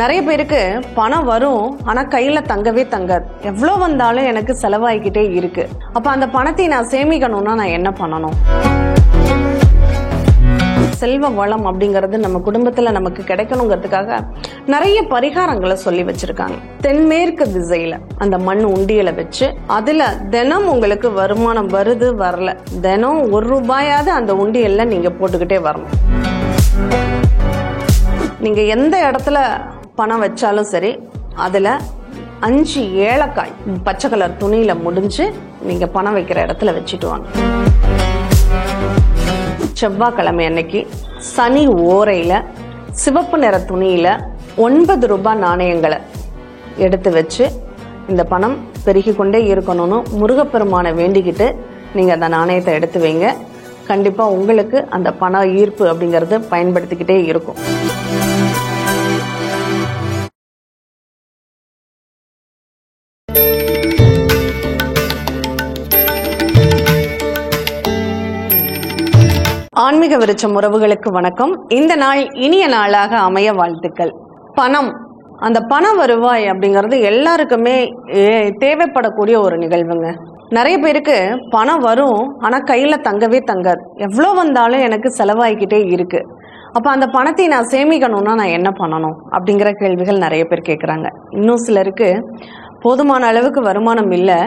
நிறைய பேருக்கு பணம் வரும், ஆனா கையில தங்கவே தங்காது. எவ்வளவு வந்தாலும் எனக்கு செலவாகிக்கிட்டே இருக்கு. அப்ப அந்த பணத்தை நான் சேமிக்கணும்னா நான் என்ன பண்ணணும்? செல்வ வளம் அப்படிங்கிறது நம்ம குடும்பத்துல நமக்கு கிடைக்கணுங்கிறதுக்காக நிறைய பரிகாரங்களை சொல்லி வச்சிருக்காங்க. தென்மேற்கு திசையில அந்த மண் உண்டியலை வச்சு அதுல தினம் உங்களுக்கு வருமானம் வருது வரல, தினம் ₹1 அந்த உண்டியல்ல நீங்க போட்டுக்கிட்டே வரணும். நீங்க எந்த இடத்துல பணம் வச்சாலும் சரி, அதுல 5 ஏலக்காய் பச்சை கலர் துணியில முடிஞ்சு நீங்க பணம் வைக்கிற இடத்துல வச்சுட்டு வாங்க. செவ்வாய்க்கிழமை அன்னைக்கு சனி ஓரையில சிவப்பு நிற துணியில ₹9 நாணயங்களை எடுத்து வச்சு இந்த பணம் பெருகி கொண்டே இருக்கணும்னு முருகப்பெருமானை வேண்டிக்கிட்டு நீங்க அந்த நாணயத்தை எடுத்து வைங்க. கண்டிப்பா உங்களுக்கு அந்த பண ஈர்ப்பு அப்படிங்கறது பயன்படுத்திக்கிட்டே இருக்கும். ஆன்மீக விருட்சம் உறவுகளுக்கு வணக்கம். இந்த நாள் இனிய நாளாக அமைய வாழ்த்துக்கள். பணம், அந்த பண வருவாய் அப்படிங்கிறது எல்லாருக்குமே தேவைப்படக்கூடிய ஒரு நிகழ்வுங்க. நிறைய பேருக்கு பணம் வரும், ஆனா கையில தங்கவே தங்காது. எவ்வளவு வந்தாலும் எனக்கு செலவாகிக்கிட்டே இருக்கு. அப்ப அந்த பணத்தை நான் சேமிக்கணும்னா நான் என்ன பண்ணணும் அப்படிங்கிற கேள்விகள் நிறைய பேர் கேட்குறாங்க. இன்னும் சிலருக்கு போதுமான அளவுக்கு வருமானம் இல்லை,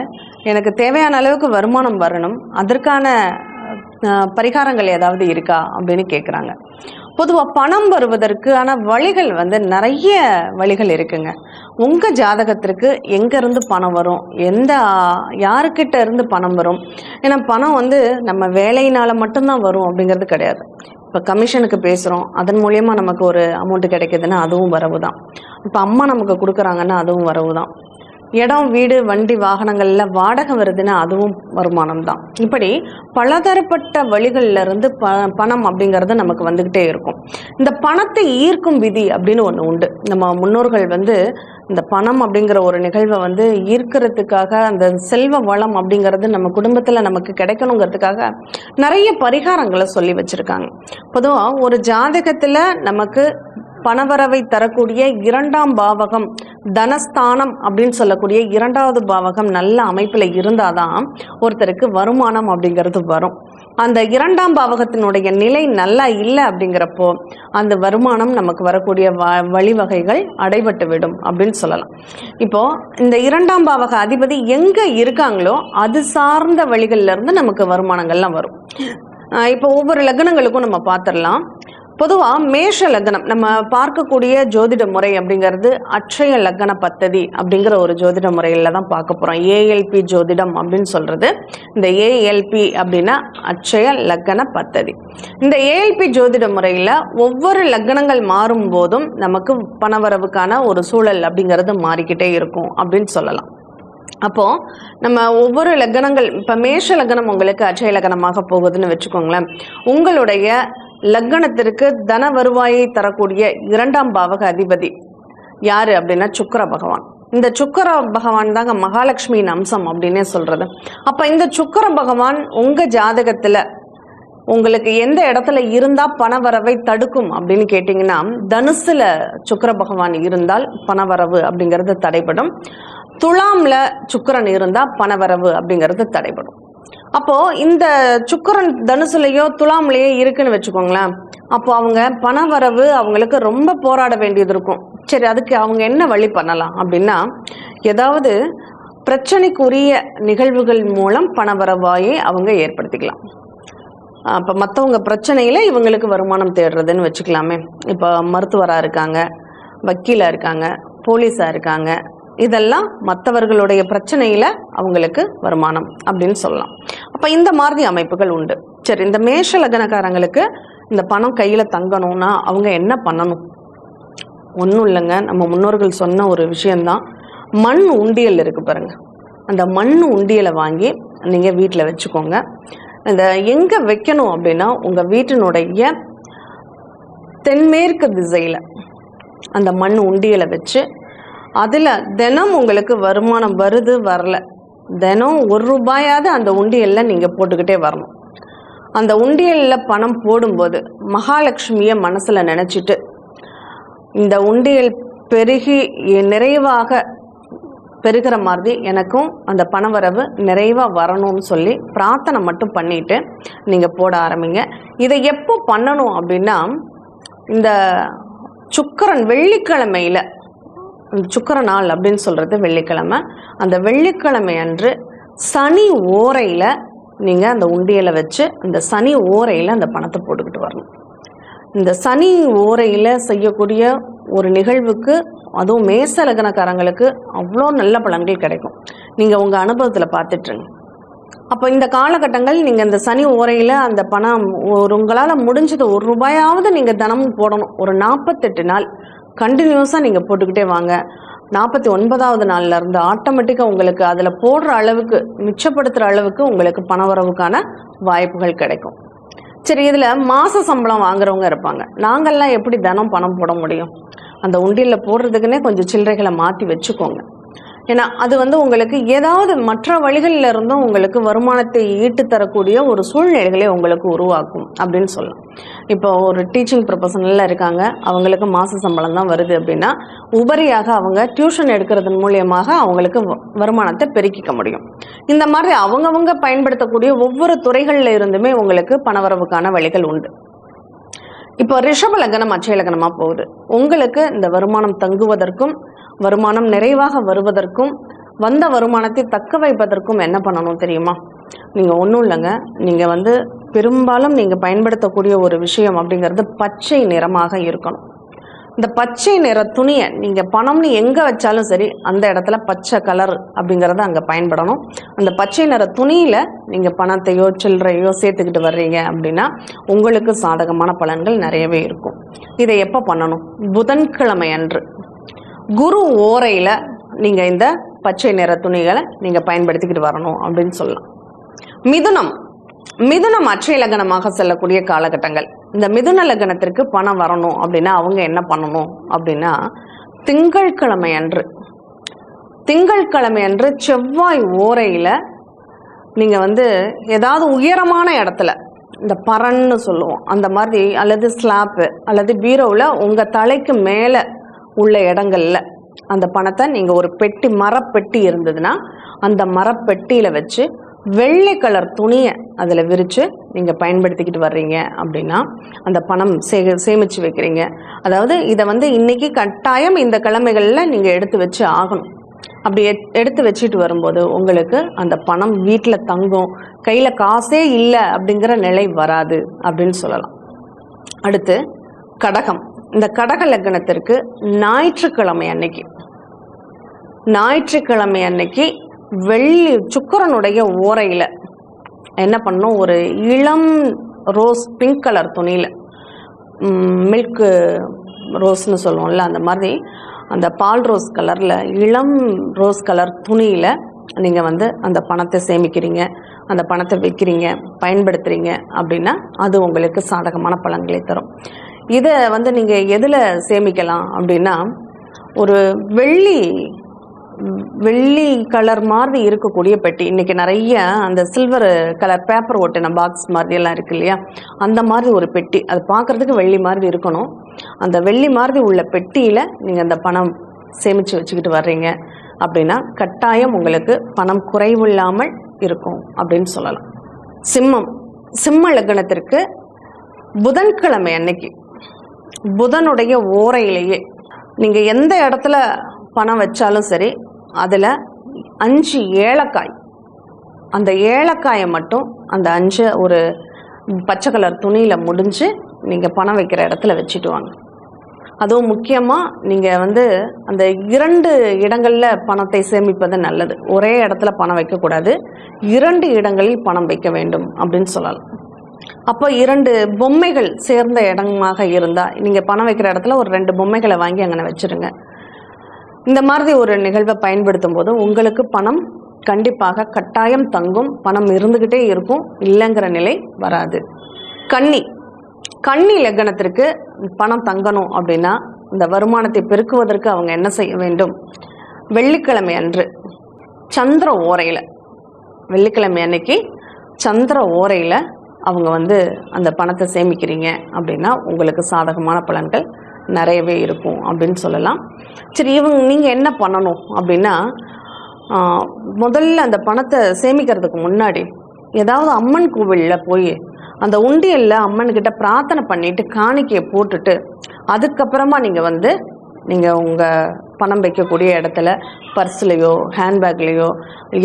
எனக்கு தேவையான அளவுக்கு வருமானம் வரணும், அதற்கான பரிகாரங்கள் ஏதாவது இருக்கா அப்படின்னு கேட்குறாங்க. பொதுவாக பணம் வருவதற்கான வழிகள் நிறைய வழிகள் இருக்குங்க. உங்க ஜாதகத்திற்கு எங்க இருந்து பணம் வரும், யாருக்கிட்ட இருந்து பணம் வரும். ஏன்னா பணம் நம்ம வேலையினால மட்டும்தான் வரும் அப்படிங்கிறது கிடையாது. இப்போ கமிஷனுக்கு பேசுகிறோம், அதன் மூலியமா நமக்கு ஒரு அமௌண்ட் கிடைக்குதுன்னா அதுவும் வரவு தான். இப்போ அம்மா நமக்கு கொடுக்குறாங்கன்னா அதுவும் வரவு தான். இடம், வீடு, வண்டி, வாகனங்கள்ல வாடகை வருதுன்னா அதுவும் வருமானம் தான். இப்படி பலதரப்பட்ட வழிகள்ல இருந்து பணம் அப்படிங்கறது நமக்கு வந்துகிட்டே இருக்கும். இந்த பணத்தை ஈர்க்கும் விதி அப்படின்னு ஒண்ணு உண்டு. நம்ம முன்னோர்கள் இந்த பணம் அப்படிங்கிற ஒரு நிகழ்வை ஈர்க்கிறதுக்காக, அந்த செல்வ வளம் அப்படிங்கிறது நம்ம குடும்பத்துல நமக்கு கிடைக்கணுங்கிறதுக்காக நிறைய பரிகாரங்களை சொல்லி வச்சிருக்காங்க. பொதுவா ஒரு ஜாதகத்துல நமக்கு பணவரவை தரக்கூடிய 2ஆம் பாவகம், தனஸ்தானம் அப்படின்னு சொல்லக்கூடிய 2வது பாவகம் நல்ல அமைப்புல இருந்தாதான் ஒருத்தருக்கு வருமானம் அப்படிங்கிறது வரும். அந்த 2ஆம் பாவகத்தினுடைய நிலை நல்லா இல்லை அப்படிங்கிறப்போ அந்த வருமானம் நமக்கு வரக்கூடிய வழிவகைகள் அடைபட்டு விடும் அப்படின்னு சொல்லலாம். இப்போ இந்த 2ஆம் பாவக அதிபதி எங்க இருக்காங்களோ அது சார்ந்த வழிகள்ல இருந்து நமக்கு வருமானங்கள்லாம் வரும். இப்போ ஒவ்வொரு லக்னங்களுக்கும் நம்ம பார்த்துடலாம். பொதுவா மேஷ லக்னம் நம்ம பார்க்கக்கூடிய ஜோதிட முறை அப்படிங்கிறது அட்சய லக்ன பத்ததி அப்படிங்கிற ஒரு ஜோதிட முறையில தான் பார்க்க போறோம். ஏஎல்பி ஜோதிடம் அப்படின்னு சொல்றது. இந்த ஏஎல்பி அப்படின்னா அட்சய லக்ன பத்ததி. இந்த ஏஎல்பி ஜோதிட முறையில ஒவ்வொரு லக்னங்கள் மாறும் போதும் நமக்கு பணவரவுக்கான ஒரு சூழல் அப்படிங்கிறது மாறிக்கிட்டே இருக்கும் அப்படின்னு சொல்லலாம். அப்போ நம்ம ஒவ்வொரு லக்னங்கள், இப்ப மேஷ லக்னம் உங்களுக்கு அட்சய லக்னமாக போகுதுன்னு வச்சுக்கோங்களேன். உங்களுடைய லக்னத்திற்கு தன வருவாயை தரக்கூடிய 2ஆம் பாவக அதிபதி யாரு அப்படின்னா சுக்கிர பகவான். இந்த சுக்கிர பகவான் தாங்க மகாலட்சுமியின் அம்சம் அப்படின்னே சொல்றது. அப்ப இந்த சுக்கிர பகவான் உங்க ஜாதகத்துல உங்களுக்கு எந்த இடத்துல இருந்தா பணவரவை தடுக்கும் அப்படின்னு கேட்டீங்கன்னா, தனுசுல சுக்கிர பகவான் இருந்தால் பணவரவு அப்படிங்கிறது தடைபடும். துலாம்ல சுக்கிரன் இருந்தா பணவரவு அப்படிங்கிறது தடைபடும். அப்போ இந்த சுக்கிரன் தனுசுலையோ துலாம்லயோ இருக்குன்னு வச்சுக்கோங்களேன். அப்போ அவங்க பணவரவு அவங்களுக்கு ரொம்ப போராட வேண்டியது இருக்கும். சரி, அதுக்கு அவங்க என்ன வழி பண்ணலாம் அப்படின்னா, ஏதாவது பிரச்சனைக்குரிய நிகழ்வுகள் மூலம் பணவரவாயை அவங்க ஏற்படுத்திக்கலாம். அப்ப மற்றவங்க பிரச்சனையில இவங்களுக்கு வருமானம் தேடுறதுன்னு வச்சுக்கலாமே. இப்போ மருத்துவரா இருக்காங்க, வக்கீலா இருக்காங்க, போலீஸா இருக்காங்க, இதெல்லாம் மற்றவர்களுடைய பிரச்சனையில அவங்களுக்கு வருமானம் அப்படின்னு சொல்லலாம். அப்ப இந்த மாதிரி அமைப்புகள் உண்டு. சரி, இந்த மேஷ லக்னக்காரங்களுக்கு இந்த பணம் கையில தங்கணும்னா அவங்க என்ன பண்ணணும்? ஒன்றும் இல்லைங்க, நம்ம முன்னோர்கள் சொன்ன ஒரு விஷயம்தான். மண் உண்டியல் இருக்கு பாருங்க, அந்த மண் உண்டியலை வாங்கி நீங்க வீட்டில் வச்சுக்கோங்க. இந்த எங்க வைக்கணும் அப்படின்னா, உங்க வீட்டினுடைய தென்மேற்கு திசையில அந்த மண் உண்டியலை வச்சு அதுல தினம் உங்களுக்கு வருமானம் வருது வரல, தினம் ₹1 அந்த உண்டியல்ல நீங்க போட்டுக்கிட்டே வரணும். அந்த உண்டியல்ல பணம் போடும்போது மகாலட்சுமிய மனசுல நினைச்சிட்டு இந்த உண்டியல் பெருகி நிறைவாக பெருகிற மாதிரி எனக்கும் அந்த பணவரவு நிறைவாக வரணும்னு சொல்லி பிரார்த்தனை மட்டும் பண்ணிட்டு நீங்கள் போட ஆரம்பிங்க. இதை எப்போ பண்ணணும் அப்படின்னா, இந்த சுக்கிரன் வெள்ளிக்கிழமையில், சுக்கிர நாள் அப்படின்னு சொல்கிறது வெள்ளிக்கிழமை, அந்த வெள்ளிக்கிழமை அன்று சனி ஓரையில் நீங்கள் அந்த உண்டியலை வச்சு அந்த சனி ஓரையில் அந்த பணத்தை போட்டுக்கிட்டு வரணும். இந்த சனி ஓரையில் செய்யக்கூடிய ஒரு நிகழ்வுக்கு, அதுவும் மேச லக்னக்காரங்களுக்கு அவ்வளோ நல்ல பலன்கள் கிடைக்கும். நீங்கள் உங்கள் அனுபவத்தில் பார்த்துட்ருங்க. அப்போ இந்த காலகட்டங்கள் நீங்கள் இந்த சனி ஓரையில் அந்த பணம் உங்களால் முடிஞ்சது ₹1 நீங்கள் தினமும் போடணும். ஒரு 48 நாள் கண்டினியூஸாக நீங்கள் போட்டுக்கிட்டே வாங்க. 49வது நாள்ல இருந்து ஆட்டோமேட்டிக்காக உங்களுக்கு அதில் போடுற அளவுக்கு, மிச்சப்படுத்துகிற அளவுக்கு உங்களுக்கு பணவரவுக்கான வாய்ப்புகள் கிடைக்கும். சரி, இதில் மாத சம்பளம் வாங்குறவங்க இருப்பாங்க. நாங்கள்லாம் எப்படி தினம் பணம் போட முடியும்? அந்த உண்டியலில் போடுறதுக்குன்னே கொஞ்சம் சில்லறைகளை மாற்றி வச்சுக்கோங்க. ஏன்னா அது உங்களுக்கு ஏதாவது மற்ற வழிகளில் இருந்தும் உங்களுக்கு வருமானத்தை ஈட்டு தரக்கூடிய ஒரு சூழ்நிலைகளை உங்களுக்கு உருவாக்கும் அப்படின்னு சொல்லலாம். இப்போ ஒரு டீச்சிங் ப்ரொஃபஷனில் இருக்காங்க, அவங்களுக்கு மாத சம்பளம் தான் வருது அப்படின்னா, உபரியாக அவங்க டியூஷன் எடுக்கிறதன் மூலியமாக அவங்களுக்கு வருமானத்தை பெருக்கிக்க முடியும். இந்த மாதிரி அவங்கவங்க பயன்படுத்தக்கூடிய ஒவ்வொரு துறைகளில் இருந்துமே உங்களுக்கு பணவரவுக்கான வழிகள் உண்டு. இப்போ ரிஷப லக்னம் அட்சய லக்னமாக போகுது. உங்களுக்கு இந்த வருமானம் தங்குவதற்கும் வருமானம் நிறைவாக வருவதற்கும் வந்த வருமானத்தை தக்க வைப்பதற்கும் என்ன பண்ணணும் தெரியுமா? நீங்கள் ஒன்றும் இல்லைங்க, நீங்கள் பெரும்பாலும் நீங்கள் பயன்படுத்தக்கூடிய ஒரு விஷயம் அப்படிங்கிறது பச்சை நிறமாக இருக்கணும். இந்த பச்சை நிற துணியை நீங்கள் பணம்னு எங்கே வச்சாலும் சரி, அந்த இடத்துல பச்சை கலர் அப்படிங்கிறத அங்கே பயன்படணும். அந்த பச்சை நிற துணியில் நீங்கள் பணத்தையோ சில்லறையோ சேர்த்துக்கிட்டு வர்றீங்க அப்படின்னா உங்களுக்கு சாதகமான பலன்கள் நிறையவே இருக்கும். இதை எப்போ பண்ணணும்? புதன்கிழமை அன்று குரு ஓரையில் நீங்கள் இந்த பச்சை நிற துணிகளை நீங்கள் பயன்படுத்திக்கிட்டு வரணும் அப்படின்னு சொல்லலாம். மிதுனம் அட்சய லக்னமாக செல்லக்கூடிய காலகட்டங்கள். இந்த மிதுன லக்னத்திற்கு பணம் வரணும் அப்படின்னா அவங்க என்ன பண்ணணும் அப்படின்னா, திங்கட்கிழமை அன்று செவ்வாய் ஓரையில் நீங்கள் ஏதாவது உயரமான இடத்துல, இந்த பரன்னு சொல்லுவோம் அந்த மாதிரி, அல்லது ஸ்லாப்பு அல்லது பீரோவில் உங்கள் தலைக்கு மேலே உள்ள இடங்கள்ல அந்த பணத்தை நீங்கள் ஒரு பெட்டி, மரப்பெட்டி இருந்ததுன்னா அந்த மரப்பெட்டியில் வச்சு வெள்ளை கலர் துணியை அதில் விரித்து நீங்கள் பயன்படுத்திக்கிட்டு வர்றீங்க அப்படின்னா அந்த பணம் சேமித்து வைக்கிறீங்க. அதாவது இதை இன்னைக்கு கட்டாயம் இந்த கிழமைகளில் நீங்கள் எடுத்து வச்சு ஆகணும். அப்படி எடுத்து வச்சுட்டு வரும்போது உங்களுக்கு அந்த பணம் வீட்டில் தங்கும், கையில் காசே இல்லை அப்படிங்கிற நிலை வராது அப்படின்னு சொல்லலாம். அடுத்து கடகம். இந்த கடக லக்னத்திற்கு ஞாயிற்றுக்கிழமை அன்னைக்கு வெள்ளி சுக்கிரனுடைய ஓரையில் என்ன பண்ணணும், ஒரு இளம் ரோஸ் பிங்க் கலர் துணியில், மில்க் ரோஸ்னு சொல்லுவோம்ல அந்த மாதிரி, அந்த பால் ரோஸ் கலரில் இளம் ரோஸ் கலர் துணியில் நீங்கள் அந்த பணத்தை சேமிக்கிறீங்க, அந்த பணத்தை வைக்கிறீங்க, பயன்படுத்துகிறீங்க அப்படின்னா அது உங்களுக்கு சாதகமான பலன்களை தரும். இதை நீங்கள் எதில் சேமிக்கலாம் அப்படின்னா, ஒரு வெள்ளி கலர் மாதிரி இருக்கக்கூடிய பெட்டி. இன்றைக்கி நிறைய அந்த சில்வர் கலர் பேப்பர் ஒட்டின பாக்ஸ் மாதிரியெல்லாம் இருக்கு இல்லையா, அந்த மாதிரி ஒரு பெட்டி, அது பார்க்குறதுக்கு வெள்ளி மாதிரி இருக்கணும். அந்த வெள்ளி மாதிரி உள்ள பெட்டியில் நீங்கள் அந்த பணம் சேமித்து வச்சுக்கிட்டு வர்றீங்க அப்படின்னா கட்டாயம் உங்களுக்கு பணம் குறைவில்லாமல் இருக்கும் அப்படின்னு சொல்லலாம். சிம்ம லக்னத்திற்கு புதன்கிழமை அன்னைக்கு புதனுடைய ஓரையிலேயே நீங்கள் எந்த இடத்துல பணம் வச்சாலும் சரி, அதில் 5 ஏலக்காய், அந்த ஏலக்காயை மட்டும் அந்த 5 ஒரு பச்சை கலர் துணியில் முடிஞ்சு நீங்கள் பணம் வைக்கிற இடத்துல வச்சுட்டு வாங்க. அதுவும் முக்கியமாக நீங்கள் அந்த 2 இடங்களில் பணத்தை சேமிப்பது நல்லது. ஒரே இடத்துல பணம் வைக்கக்கூடாது, 2 இடங்களில் பணம் வைக்க வேண்டும் அப்படின்னு சொல்லலாம். அப்போ 2 பொம்மைகள் சேர்ந்த இடமாக இருந்தால் நீங்கள் பணம் வைக்கிற இடத்துல ஒரு 2 பொம்மைகளை வாங்கி அங்கே வச்சுருங்க. இந்த மாதிரி ஒரு நிகழ்வை பயன்படுத்தும் போது உங்களுக்கு பணம் கண்டிப்பாக கட்டாயம் தங்கும், பணம் இருந்துக்கிட்டே இருக்கும், இல்லைங்கிற நிலை வராது. கன்னி லக்னத்திற்கு பணம் தங்கணும் அப்படின்னா இந்த வருமானத்தை பெருக்குவதற்கு அவங்க என்ன செய்ய வேண்டும்? வெள்ளிக்கிழமை அன்று சந்திர ஓரையில், வெள்ளிக்கிழமை அன்னைக்கு சந்திர ஓரையில் அவங்க அந்த பணத்தை சேமிக்கிறீங்க அப்படின்னா உங்களுக்கு சாதகமான பலன்கள் நிறையவே இருக்கும் அப்படின்னு சொல்லலாம். சரி, நீங்கள் என்ன பண்ணணும் அப்படின்னா, முதல்ல அந்த பணத்தை சேமிக்கிறதுக்கு முன்னாடி ஏதாவது அம்மன் கோவிலில் போய் அந்த உண்டியலில் அம்மன்கிட்ட பிரார்த்தனை பண்ணிட்டு காணிக்கையை போட்டுட்டு அதுக்கப்புறமா நீங்கள் உங்கள் பணம் வைக்கக்கூடிய இடத்துல பர்ஸ்லையோ ஹேண்ட்பேக்லேயோ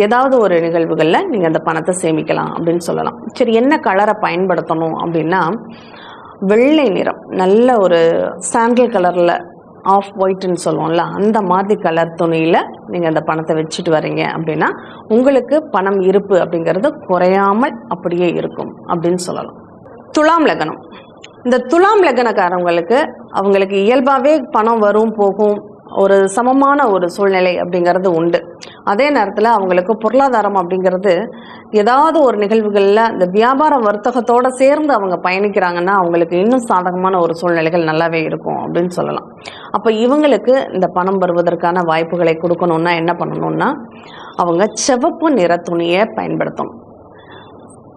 ஏதாவது ஒரு நிகழ்வுகளில் நீங்கள் அந்த பணத்தை சேமிக்கலாம் அப்படின்னு சொல்லலாம். சரி, என்ன கலரை பயன்படுத்தணும் அப்படின்னா, வெள்ளை நிறம், நல்ல ஒரு சாண்டல் கலரில், ஆஃப் ஒயிட்னு சொல்லுவோம்ல, அந்த மாதிரி கலர் துணியில் நீங்கள் அந்த பணத்தை வச்சுட்டு வரீங்க அப்படின்னா உங்களுக்கு பணம் இருப்பு அப்படிங்கிறது குறையாமல் அப்படியே இருக்கும் அப்படின்னு சொல்லலாம். துலாம் லக்னம். இந்த துலாம் லக்னக்காரங்களுக்கு அவங்களுக்கு இயல்பாகவே பணம் வரும் போகும், ஒரு சமமான ஒரு சூழ்நிலை அப்படிங்கிறது உண்டு. அதே நேரத்தில் அவங்களுக்கு பொருளாதாரம் அப்படிங்கிறது ஏதாவது ஒரு நிகழ்வுகளில் இந்த வியாபார வர்த்தகத்தோடு சேர்ந்து அவங்க பயணிக்கிறாங்கன்னா அவங்களுக்கு இன்னும் சாதகமான ஒரு சூழ்நிலைகள் நல்லாவே இருக்கும் அப்படின்னு சொல்லலாம். அப்போ இவங்களுக்கு இந்த பணம் வருவதற்கான வாய்ப்புகளை கொடுக்கணுன்னா என்ன பண்ணணும்னா, அவங்க சிவப்பு நிற துணியை பயன்படுத்தணும்.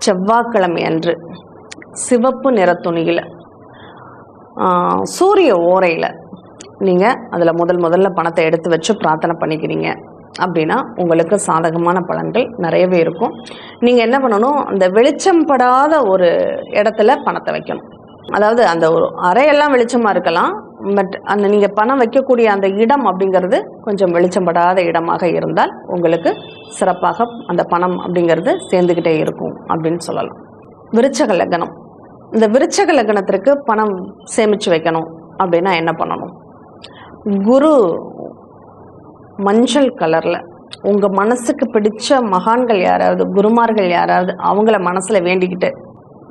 செவ்வாய்க்கிழமை அன்று சிவப்பு நிற துணியில் சூரிய ஓரையில் நீங்கள் அதில் முதல்ல பணத்தை எடுத்து வச்சு பிரார்த்தனை பண்ணிக்கிறீங்க அப்படின்னா உங்களுக்கு சாதகமான பலன்கள் நிறையவே இருக்கும். நீங்கள் என்ன பண்ணணும், அந்த வெளிச்சம் படாத ஒரு இடத்துல பணத்தை வைக்கணும். அதாவது அந்த ஒரு அறையெல்லாம் வெளிச்சமாக இருக்கலாம், பட் அந்த நீங்கள் பணம் வைக்கக்கூடிய அந்த இடம் அப்படிங்கிறது கொஞ்சம் வெளிச்சம் படாத இடமாக இருந்தால் உங்களுக்கு சிறப்பாக அந்த பணம் அப்படிங்கிறது சேர்ந்துக்கிட்டே இருக்கும் அப்படின்னு சொல்லலாம். விருச்சக லக்னம். இந்த விருச்சக லக்னத்திற்கு பணம் சேமித்து வைக்கணும் அப்படின்னா என்ன பண்ணணும், குரு மஞ்சள் கலரில் உங்கள் மனசுக்கு பிடிச்ச மகான்கள் யாராவது, குருமார்கள் யாராவது, அவங்கள மனசில் வேண்டிக்கிட்டு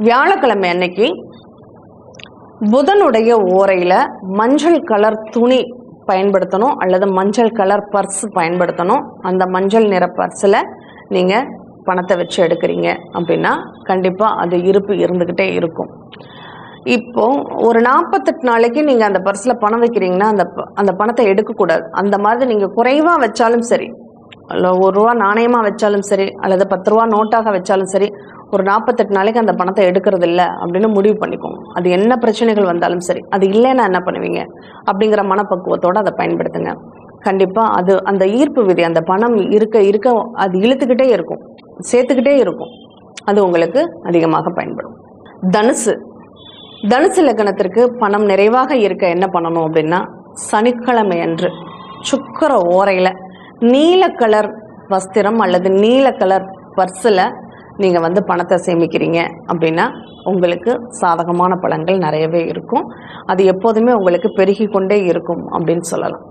வியாழக்கிழமை அன்னைக்கு புதனுடைய ஓரையில் மஞ்சள் கலர் துணி பயன்படுத்தணும் அல்லது மஞ்சள் கலர் பர்ஸ் பயன்படுத்தணும். அந்த மஞ்சள் நிற பர்ஸில் நீங்கள் பணத்தை வச்சு எடுக்கிறீங்க அப்படின்னா கண்டிப்பாக அது இருப்பு இருந்துக்கிட்டே இருக்கும். இப்போது ஒரு 48 நாளைக்கு நீங்கள் அந்த பர்ஸில் பணம் வைக்கிறீங்கன்னா அந்த பணத்தை எடுக்கக்கூடாது. அந்த மாதிரி நீங்கள் குறைவாக வச்சாலும் சரி, இல்லை ₹1 நாணயமாக வச்சாலும் சரி, அல்லது ₹10 நோட்டாக வச்சாலும் சரி, ஒரு 48 நாளைக்கு அந்த பணத்தை எடுக்கிறது இல்லை அப்படின்னு முடிவு பண்ணிக்கோங்க. அது என்ன பிரச்சனைகள் வந்தாலும் சரி, அது இல்லைன்னா என்ன பண்ணுவீங்க அப்படிங்கிற மனப்பக்குவத்தோடு அதை பயன்படுத்துங்க. கண்டிப்பாக அது அந்த ஈர்ப்பு விதி, அந்த பணம் இருக்க அது இழுத்துக்கிட்டே இருக்கும், சேர்த்துக்கிட்டே இருக்கும், அது உங்களுக்கு அதிகமாக பயன்படும். தனுசு லக்னத்திற்கு பணம் நிறைவாக இருக்க என்ன பண்ணணும் அப்படின்னா, சனிக்கிழமை அன்று சுக்கிர ஓரையில் நீல கலர் வஸ்திரம் அல்லது நீல கலர் பர்ஸில் நீங்கள் பணத்தை சேமிக்கிறீங்க அப்படின்னா உங்களுக்கு சாதகமான பலன்கள் நிறையவே இருக்கும். அது எப்போதுமே உங்களுக்கு பெருகி கொண்டே இருக்கும் அப்படின்னு சொல்லலாம்.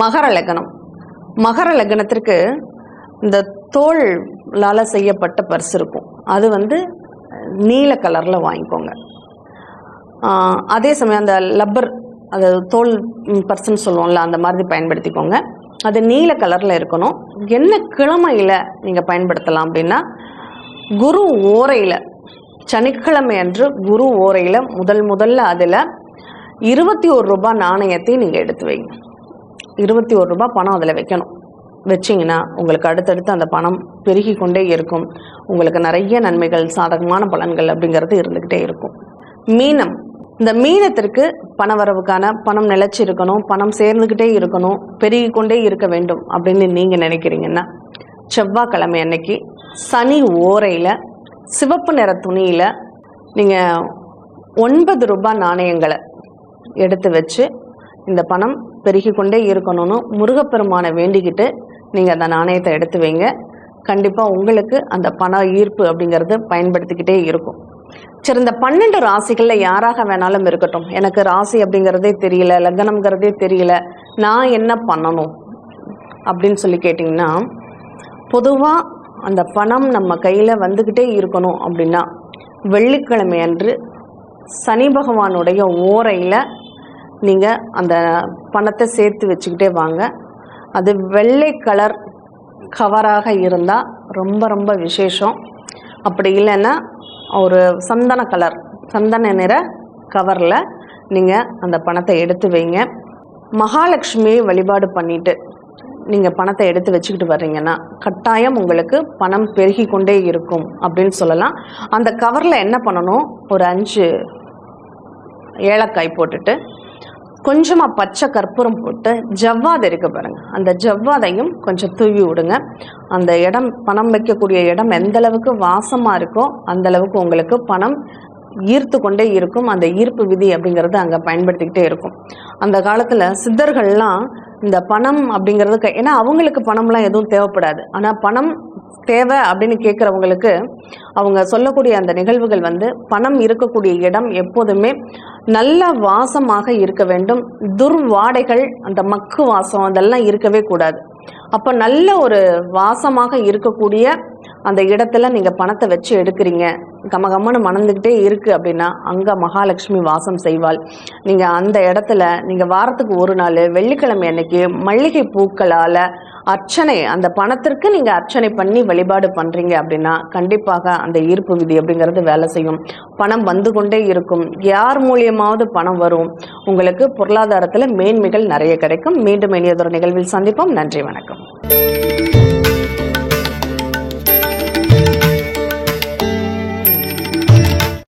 மகர லக்னத்திற்கு இந்த தோளால் செய்யப்பட்ட பர்ஸ் இருக்கும், அது நீல கலரில் வாங்கிக்கோங்க. அதே சமயம் அந்த லப்பர், அது தோல் பர்ஸ்ன்னு சொல்லுவோம்ல, அந்த மாதிரி பயன்படுத்திக்கோங்க. அது நீல கலரில் இருக்கணும். என்ன கிழமையில் நீங்கள் பயன்படுத்தலாம் அப்படின்னா, குரு ஓரையில், சனிக்கிழமை அன்று குரு ஓரையில் முதல்ல அதில் ₹21 நாணயத்தை நீங்கள் எடுத்து வைங்க. ₹21 பணம் அதில் வைக்கணும். வச்சிங்கன்னா உங்களுக்கு அடுத்தடுத்து அந்த பணம் பெருகி கொண்டே இருக்கும். உங்களுக்கு நிறைய நன்மைகள், சாதகமான பலன்கள் அப்படிங்கிறது இருந்துக்கிட்டே இருக்கும். இந்த மீனத்திற்கு பணவரவுக்கான பணம் நிலைச்சி இருக்கணும், பணம் சேர்ந்துக்கிட்டே இருக்கணும், பெருகி கொண்டே இருக்க வேண்டும் அப்படின்னு நீங்கள் நினைக்கிறீங்கன்னா, செவ்வாய்க்கிழமை அன்னைக்கு சனி ஓரையில் சிவப்பு நிற துணியில் நீங்கள் ₹9 நாணயங்களை எடுத்து வச்சு இந்த பணம் பெருகி கொண்டே இருக்கணும்னு முருகப்பெருமானை வேண்டிக்கிட்டு நீங்கள் அந்த நாணயத்தை எடுத்து வைங்க. கண்டிப்பாக உங்களுக்கு அந்த பண ஈர்ப்பு அப்படிங்கிறது பயன்படுத்திக்கிட்டே இருக்கும். சரி, இந்த 12 ராசிகளில் யாராக வேணாலும் இருக்கட்டும், எனக்கு ராசி அப்படிங்கிறதே தெரியல, லக்னம்ங்கிறதே தெரியல, நான் என்ன பண்ணணும் அப்படின்னு சொல்லி கேட்டிங்கன்னா, பொதுவாக அந்த பணம் நம்ம கையில் வந்துக்கிட்டே இருக்கணும் அப்படின்னா வெள்ளிக்கிழமை அன்று சனி பகவானுடைய ஓரையில் நீங்கள் அந்த பணத்தை சேர்த்து வச்சுக்கிட்டே வாங்க. அது வெள்ளை கலர் கவராக இருந்தால் ரொம்ப விசேஷம். அப்படி இல்லைன்னா ஒரு சந்தன நிற கவரில் நீங்கள் அந்த பணத்தை எடுத்து வைங்க. மகாலட்சுமியை வழிபாடு பண்ணிவிட்டு நீங்கள் பணத்தை எடுத்து வச்சுக்கிட்டு வர்றீங்கன்னா கட்டாயம் உங்களுக்கு பணம் பெருகி கொண்டே இருக்கும் அப்படின்னு சொல்லலாம். அந்த கவரில் என்ன பண்ணணும், ஒரு 5 ஏலக்காய் போட்டுட்டு கொஞ்சமாக பச்சை கற்பூரம் போட்டு ஜவ்வாது இருக்கு பாருங்க, அந்த ஜவ்வாதையும் கொஞ்சம் தூவி விடுங்க. அந்த இடம், பணம் வைக்கக்கூடிய இடம் எந்த அளவுக்கு வாசமாக இருக்கோ அந்த அளவுக்கு உங்களுக்கு பணம் ஈர்த்து கொண்டே இருக்கும். அந்த ஈர்ப்பு விதி அப்படிங்கிறது அங்கே பயன்படுத்திக்கிட்டே இருக்கும். அந்த காலத்தில் சித்தர்கள்லாம் இந்த பணம் அப்படிங்கிறதுக்கு, ஏன்னா அவங்களுக்கு பணம்லாம் எதுவும் தேவைப்படாது, ஆனால் பணம் தேவை அப்படின்னு கேட்குறவங்களுக்கு அவங்க சொல்லக்கூடிய அந்த நிகழ்வுகள் பணம் இருக்கக்கூடிய இடம் எப்போதுமே நல்ல வாசமாக இருக்க வேண்டும். துர்வாடைகள், அந்த மக்கு வாசம் அதெல்லாம் இருக்கவே கூடாது. அப்போ நல்ல ஒரு வாசமாக இருக்கக்கூடிய அந்த இடத்துல நீங்கள் பணத்தை வச்சு எடுக்கிறீங்க, கமகமன்னு மணந்துக்கிட்டே இருக்குது அப்படின்னா அங்கே மகாலட்சுமி வாசம் செய்வாள். நீங்கள் அந்த இடத்துல நீங்கள் வாரத்துக்கு ஒரு நாள் வெள்ளிக்கிழமை அன்னைக்கு மல்லிகை பூக்களால் அர்ச்சனை, அந்த பணத்திற்கு நீங்கள் அர்ச்சனை பண்ணி வழிபாடு பண்ணுறீங்க அப்படின்னா கண்டிப்பாக அந்த ஈர்ப்பு விதி அப்படிங்கிறது வேலை செய்யும். பணம் வந்து கொண்டே இருக்கும். யார் மூலியமாவது பணம் வரும். உங்களுக்கு பொருளாதாரத்தில் மேன்மைகள் நிறைய கிடைக்கும். மீண்டும் இனியதொரு நிகழ்வில் சந்திப்போம். நன்றி, வணக்கம்.